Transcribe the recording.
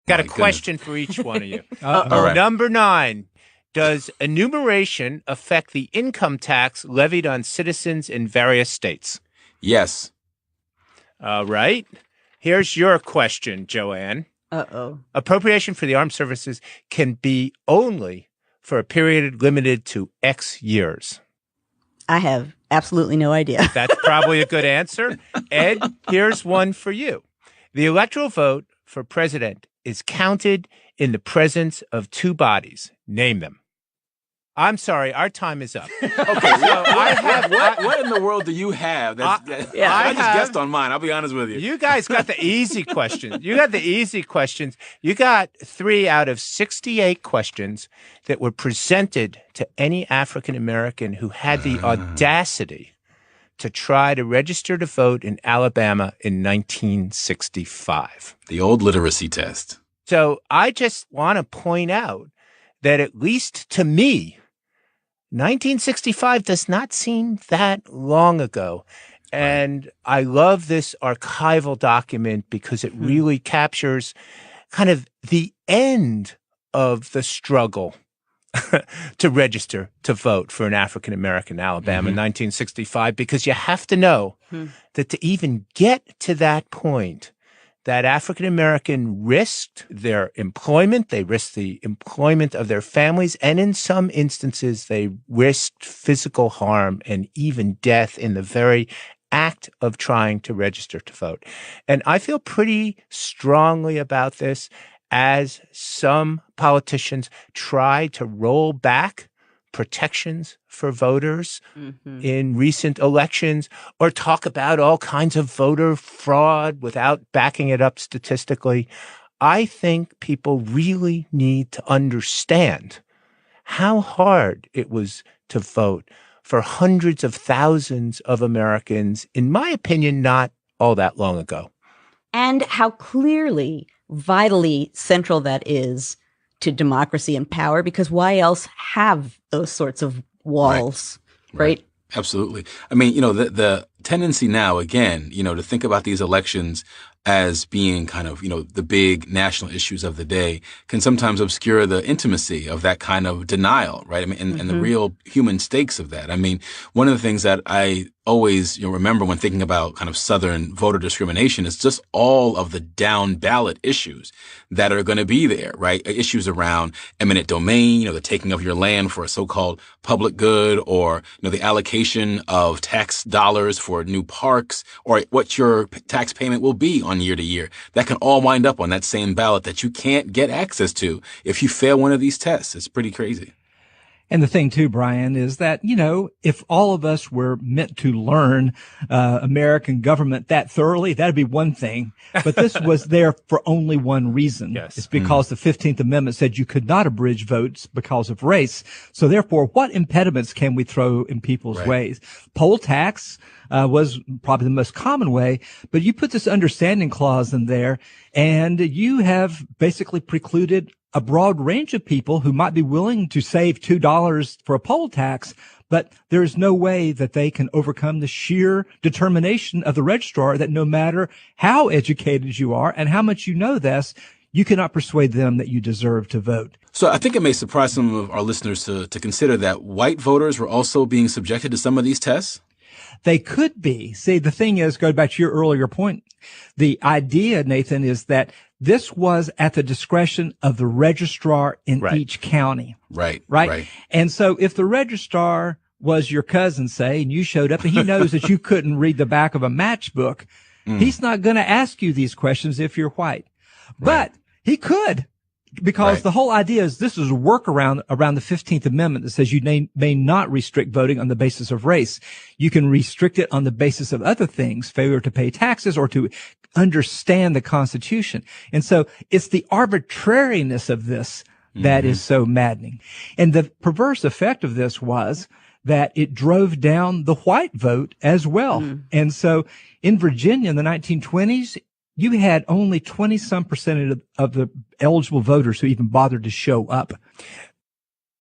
Got a question for each one of you. All right. Number 9. Does enumeration affect the income tax levied on citizens in various states? Yes. All right. Here's your question, Joanne. Uh-oh. Appropriation for the armed services can be only for a period limited to X years. I have absolutely no idea. That's probably a good answer. Ed, here's one for you. The electoral vote for president is counted in the presence of 2 bodies. Name them. I'm sorry, our time is up. Okay, what in the world do you have? I just guessed on mine. I'll be honest with you. You guys got the easy questions. You got 3 out of 68 questions that were presented to any African American who had the audacity to try to register to vote in Alabama in 1965. The old literacy test. So I just want to point out that at least to me, 1965 does not seem that long ago. And I love this archival document because it really captures kind of the end of the struggle to register to vote for an African American in Alabama in 1965, because you have to know that to even get to that point, that African American risked their employment, they risked the employment of their families, and in some instances, they risked physical harm and even death in the very act of trying to register to vote. And I feel pretty strongly about this as some politicians try to roll back protections for voters in recent elections, or talk about all kinds of voter fraud without backing it up statistically. I think people really need to understand how hard it was to vote for hundreds of thousands of Americans, in my opinion, not all that long ago. And how clearly, vitally central that is to democracy and power, because why else have those sorts of walls, right? Absolutely. I mean, the tendency now, again, to think about these elections as being kind of, the big national issues of the day can sometimes obscure the intimacy of that kind of denial, right? I mean, and the real human stakes of that. I mean, one of the things that I always remember when thinking about kind of Southern voter discrimination is just all of the down ballot issues that are going to be there, right? Issues around eminent domain, the taking of your land for a so-called public good, or, the allocation of tax dollars for new parks, or what your tax payment will be on year to year. That can all wind up on that same ballot that you can't get access to if you fail one of these tests. It's pretty crazy. And the thing too, Brian, is that, if all of us were meant to learn American government that thoroughly, that'd be one thing. But this was there for only one reason. Yes. It's because the 15th Amendment said you could not abridge votes because of race. So therefore, what impediments can we throw in people's ways? Poll tax was probably the most common way, but you put this understanding clause in there, and you have basically precluded a broad range of people who might be willing to save $2 for a poll tax, but there is no way that they can overcome the sheer determination of the registrar that no matter how educated you are and how much you know this, you cannot persuade them that you deserve to vote. So I think it may surprise some of our listeners to consider that white voters were also being subjected to some of these tests. They could be. See, the thing is, go back to your earlier point. The idea, Nathan, is that this was at the discretion of the registrar in each county. Right. And so if the registrar was your cousin, say, and you showed up and he knows that you couldn't read the back of a matchbook, he's not going to ask you these questions if you're white. But he could, because the whole idea is this is a workaround around the 15th Amendment that says you may not restrict voting on the basis of race. You can restrict it on the basis of other things, failure to pay taxes or to understand the Constitution. And so it's the arbitrariness of this that is so maddening. And the perverse effect of this was that it drove down the white vote as well. And so in Virginia in the 1920s, you had only 20-some% of the eligible voters who even bothered to show up.